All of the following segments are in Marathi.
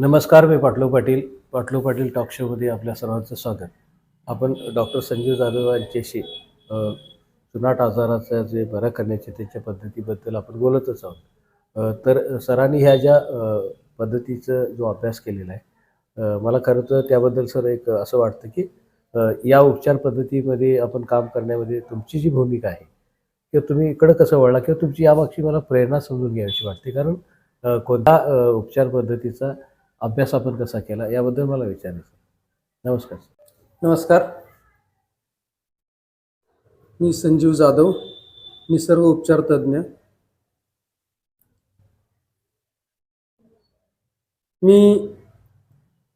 नमस्कार, मी पाटलो पाटील टॉक शोमध्ये आपल्या सर्वांचं स्वागत. आपण डॉक्टर संजीव जाधव यांच्याशी जुनाट आजाराचा जे बरं करण्याचे त्याच्या पद्धतीबद्दल आपण बोलतच आहोत. तर सरांनी ह्या ज्या पद्धतीचा जो अभ्यास केलेला आहे, मला खरं तर त्याबद्दल सर एक असं वाटतं की या उपचार पद्धतीमध्ये आपण काम करण्यामध्ये तुमची जी भूमिका आहे किंवा तुम्ही इकडं कसं वळला किंवा तुमची यामागची मला प्रेरणा समजून घ्यावीशी वाटते. कारण कोणत्या उपचार पद्धतीचा अभ्यास आपण कसा केला याबद्दल मला विचारायचं. नमस्कार सर. नमस्कार. मी संजीव जाधव, निसर्ग उपचार तज्ञ. मी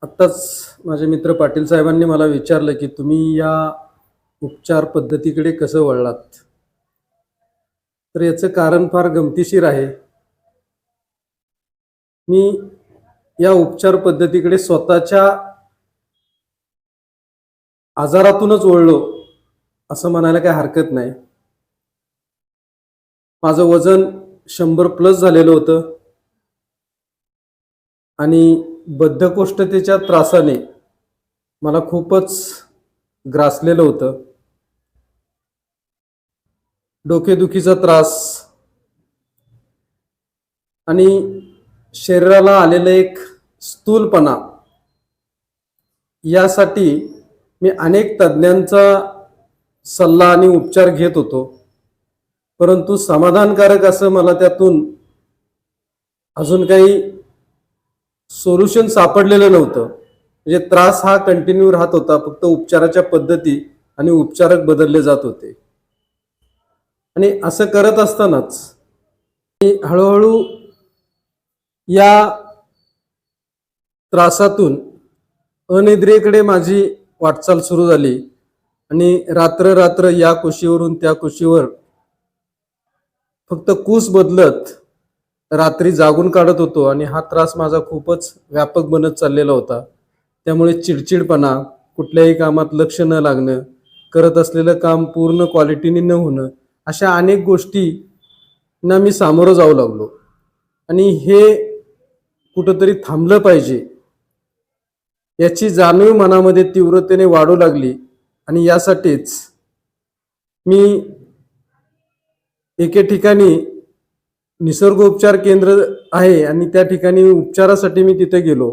आत्ताच माझे मित्र पाटील साहेबांनी मला विचारलं की तुम्ही या उपचार पद्धतीकडे कसं वळलात. तर याचं कारण फार गमतीशीर आहे. मी या उपचार पद्धतीकडे स्वतःच्या आजारातूनच वळलो असं म्हणायला काही हरकत नाही. माझं वजन 100+ झालेलं होतं आणि बद्धकोष्ठतेच्या त्रासाने मला खूपच ग्रासलेलं होतं. डोकेदुखीचा त्रास आणि शरीराला आलेलं एक स्थूलपणा, यासाठी मी अनेक तज्ज्ञांचा सल्ला आणि उपचार घेत होतो, परंतु समाधानकारक असं मला त्यातून अजून काही सोल्युशन सापडलेलं नव्हतं. म्हणजे त्रास हा कंटिन्यू राहत होता, फक्त उपचाराच्या पद्धती आणि उपचारक बदलले जात होते. आणि असं करत असतानाच हळूहळू या त्रासातून अनिद्रेकडे माझी वाटचाल सुरू झाली आणि रात्र रात्र या कुशीवरून त्या कुशीवर फक्त कूस बदलत रात्री जागून काढत होतो. आणि हा त्रास माझा खूपच व्यापक बनत चाललेला होता. त्यामुळे चिडचिडपणा, कुठल्याही कामात लक्ष न लागणं, करत असलेलं काम पूर्ण क्वालिटीने न होणं, अशा अनेक गोष्टींना मी सामोरं जाऊ लागलो. आणि हे कुठंतरी थांबलं पाहिजे याची जाणीव मनामध्ये तीव्रतेने वाढू लागली. आणि यासाठीच मी एके ठिकाणी निसर्ग उपचार केंद्र आहे आणि त्या ठिकाणी उपचारासाठी मी तिथे गेलो.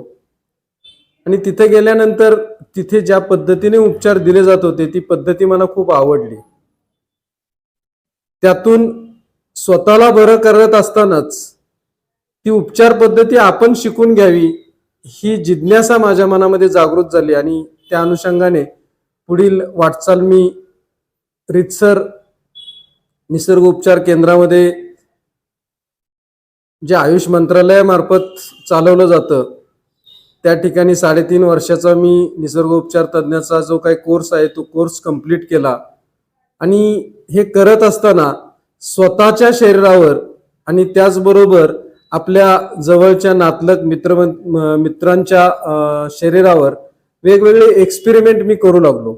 आणि तिथे गेल्यानंतर तिथे ज्या पद्धतीने उपचार दिले जात होते ती पद्धती मला खूप आवडली. त्यातून स्वतःला बरं करत असतानाच ती उपचार पद्धती आपण शिकून घ्यावी ही जिज्ञासा माझ्या मनामध्ये जागृत झाली. आणि त्या अनुषंगाने पुढील वाटचाल मी रितसर निसर्ग उपचार केंद्रामध्ये, जे आयुष मंत्रालयामार्फत चालवलं जातं, त्या ठिकाणी 3.5 वर्षाचा मी निसर्गोपचार तज्ञाचा जो काही कोर्स आहे तो कोर्स कंप्लीट केला. आणि हे करत असताना स्वतःच्या शरीरावर आणि त्याचबरोबर आपल्या जवळच्या नातलग मित्रांच्या शरीरावर वेगवेगळे एक्सपेरिमेंट मी करू लागलो.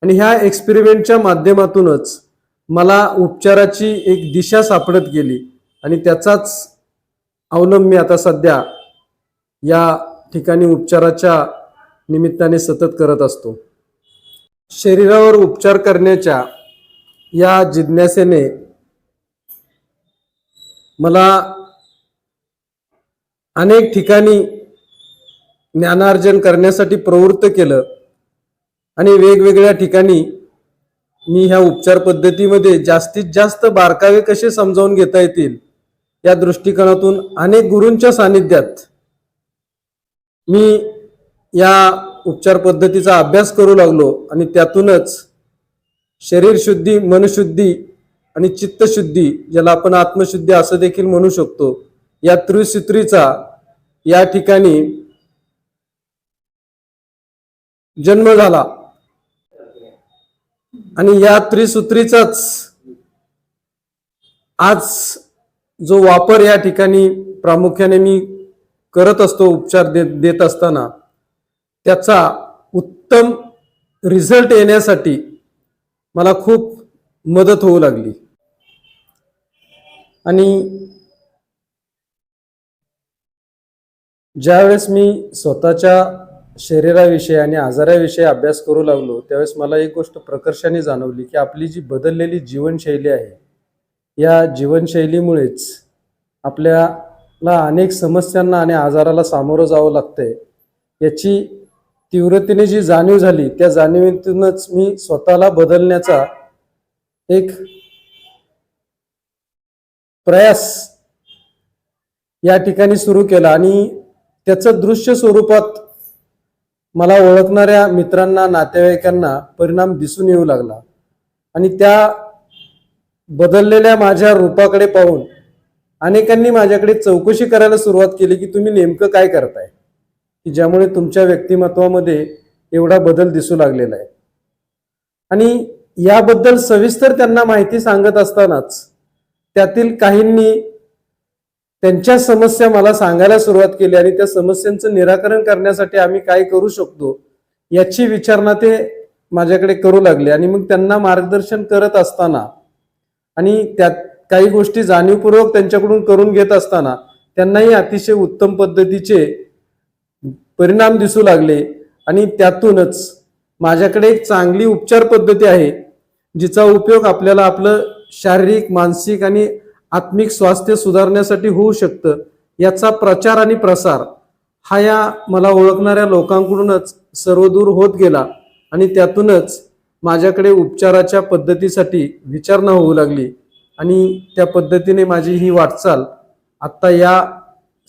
आणि ह्या एक्सपेरिमेंटच्या माध्यमातूनच मला उपचाराची एक दिशा सापडत गेली. आणि त्याचाच अवलंब मी आता सध्या या ठिकाणी उपचाराच्या निमित्ताने सतत करत असतो. शरीरावर उपचार करण्याच्या या जिज्ञासेने मला अनेक ठिकाणी ज्ञानार्जन करण्यासाठी प्रवृत्त केलं. आणि वेगवेगळ्या ठिकाणी मी ह्या उपचार पद्धतीमध्ये जास्तीत जास्त बारकावे कसे समजावून घेता येतील या दृष्टिकोनातून अनेक गुरूंच्या सानिध्यात मी या उपचार पद्धतीचा अभ्यास करू लागलो. आणि त्यातूनच शरीर शुद्धी, मनशुद्धी आणि चित्तशुद्धी, ज्याला आपण आत्मशुद्धी असं देखील म्हणू शकतो, या त्रिसूत्रीचा या ठिकाणी जन्म झाला. आणि या त्रिसूत्रीचाच आज जो वापर या ठिकाणी प्रामुख्याने मी करत असतो उपचार देत असताना, त्याचा उत्तम रिझल्ट येण्यासाठी मला खूप मदत होऊ लागली. आणि ज्यावेळेस मी स्वतःच्या शरीराविषयी आणि आजाराविषयी अभ्यास करू लागलो त्यावेळेस मला एक गोष्ट प्रकर्षाने जाणवली की आपली जी बदललेली जीवनशैली आहे, या जीवनशैलीमुळेच आपल्याला अनेक समस्यांना आणि आजाराला सामोरं जावं लागतंय. याची तीव्रतेने जी जाणीव झाली त्या जाणीवेतूनच मी स्वतःला बदलण्याचा एक प्रयास या ठिकाणी सुरू केला आणि त्याचं दृश्य स्वरूपात मला ओळखणाऱ्या मित्रांना, नातेवाईकांना परिणाम दिसून येऊ लागला आणि त्या बदललेल्या माझ्या रूपाकडे पाहून अनेकांनी माझ्याकडे चौकशी करायला सुरुवात केली की तुम्ही नेमकं काय करताय की ज्यामुळे तुमच्या व्यक्तिमत्वामध्ये एवढा बदल दिसू लागलेला आहे. आणि याबद्दल सविस्तर त्यांना माहिती सांगत असतानाच त्यातील काहींनी त्यांच्या समस्या मला सांगायला सुरुवात केली आणि त्या समस्यांचं निराकरण करण्यासाठी आम्ही काय करू शकतो याची विचारणा ते माझ्याकडे करू लागले. आणि मग त्यांना मार्गदर्शन करत असताना आणि त्यात काही गोष्टी जाणीवपूर्वक त्यांच्याकडून करून घेत असताना त्यांनाही अतिशय उत्तम पद्धतीचे परिणाम दिसू लागले आणि त्यातूनच माझ्याकडे एक चांगली उपचार पद्धती आहे जिचा उपयोग आपल्याला आपलं शारीरिक, मानसिक आणि आत्मिक स्वास्थ्य सुधारण्यासाठी होऊ शकतं. याचा प्रचार आणि प्रसार हा या मला ओळखणाऱ्या लोकांकडूनच सर्वदूर होत गेला आणि त्यातूनच माझ्याकडे उपचाराच्या पद्धतीसाठी विचारणा होऊ लागली आणि त्या पद्धतीने माझी ही वाटचाल आत्ता या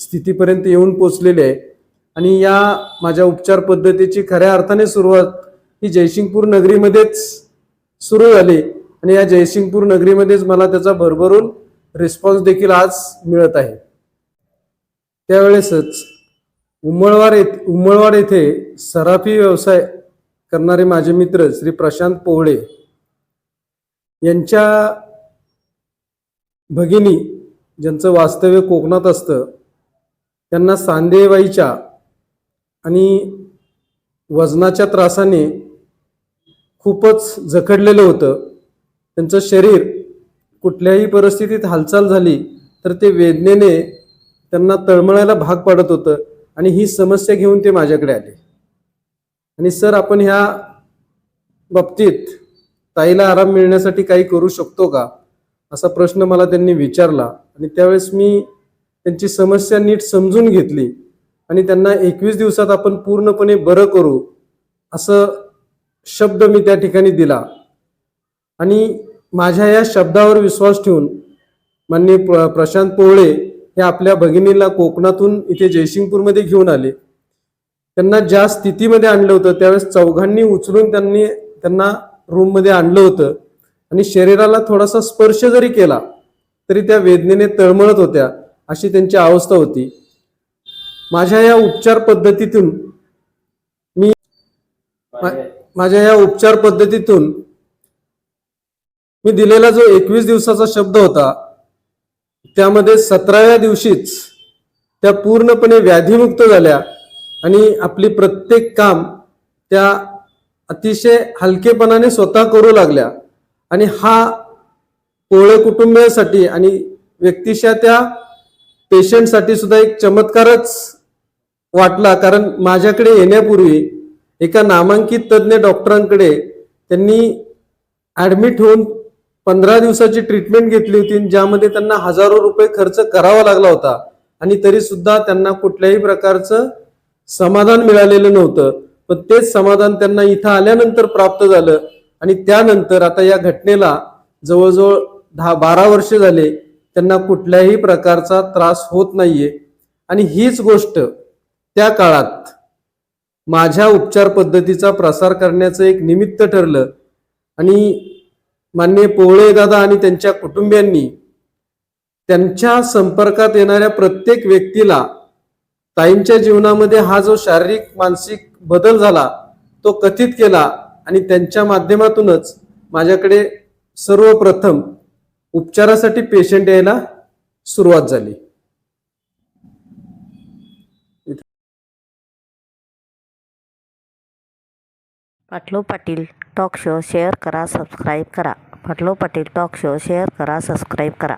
स्थितीपर्यंत येऊन पोचलेली आहे. आणि या माझ्या उपचार पद्धतीची खऱ्या अर्थाने सुरुवात ही जयसिंगपूर नगरीमध्येच सुरू झाली आणि या जयसिंगपूर नगरीमध्येच मला त्याचा भरभरून रिस्पॉन्स देखील आज मिळत आहे. त्यावेळेसच उमळवाड येथे सराफी व्यवसाय करणारे माझे मित्र श्री प्रशांत पोवळे यांच्या भगिनी, ज्यांचं वास्तव्य कोकणात असतं, त्यांना सांधेवाईच्या आणि वजनाच्या त्रासाने खूपच जखडलेलं होतं. त्यांचं शरीर कुठल्याही परिस्थितीत हालचाल झाली तर ते वेदनेने त्यांना तळमळायला भाग पडत होतं आणि ही समस्या घेऊन ते माझ्याकडे आले. आणि सर, आपण ह्या बाबतीत ताईला आराम मिळण्यासाठी काही करू शकतो का, असा प्रश्न मला त्यांनी विचारला. आणि त्यावेळेस मी त्यांची समस्या नीट समजून घेतली आणि त्यांना 21 दिवसात आपण पूर्णपणे बरं करू असं शब्द मी त्या ठिकाणी दिला. आणि माझ्या या शब्दावर विश्वास ठेवून माननीय प्रशांत पोवळे हे आपल्या भगिनीला कोकणातून इथे जयसिंगपूरमध्ये घेऊन आले. त्यांना ज्या स्थितीमध्ये आणलं होतं त्यावेळेस चौघांनी उचलून त्यांना रूममध्ये आणलं होतं आणि शरीराला थोडासा स्पर्श जरी केला तरी त्या वेदनेने तळमळत होत्या, अशी त्यांची अवस्था होती. माझ्या या उपचार पद्धतीतून मी दिलेला जो 21 दिवसाचा शब्द होता त्यामध्ये 17व्या दिवशीच त्या पूर्णपणे व्याधीमुक्त झाल्या आणि आपली प्रत्येक काम त्या अतिशय हलकेपणाने स्वतः करू लागल्या. आणि हा पोवळे कुटुंबियासाठी आणि व्यक्तिशः त्या पेशंटसाठी सुद्धा एक चमत्कारच वाटला. कारण माझ्याकडे येण्यापूर्वी एका नामांकित तज्ज्ञ डॉक्टरांकडे त्यांनी ऍडमिट होऊन 15 दिवसाची ट्रीटमेंट घेतली होती, ज्यामध्ये त्यांना हजारो रुपये खर्च करावा लागला होता आणि तरी सुद्धा त्यांना कुठल्याही प्रकारचं समाधान मिळालेलं नव्हतं. पण तेच समाधान त्यांना इथं आल्यानंतर प्राप्त झालं आणि त्यानंतर आता या घटनेला जवळजवळ 10-12 वर्ष झाले त्यांना कुठल्याही प्रकारचा त्रास होत नाहीये. आणि हीच गोष्ट त्या काळात माझ्या उपचार पद्धतीचा प्रसार करण्याचं एक निमित्त ठरलं. आणि माननीय पोवळे दादा आणि त्यांच्या कुटुंबियांनी त्यांच्या संपर्कात येणाऱ्या प्रत्येक व्यक्तीला ताईंच्या जीवनामध्ये हा जो शारीरिक, मानसिक बदल झाला तो कथित केला आणि त्यांच्या माध्यमातूनच माझ्याकडे सर्वप्रथम उपचारासाठी पेशंट यायला सुरुवात झाली. पाटलो पाटील टॉक शो शेअर करा, सबस्क्राईब करा. पाटलो पाटील टॉक शो शेअर करा, सबस्क्राईब करा.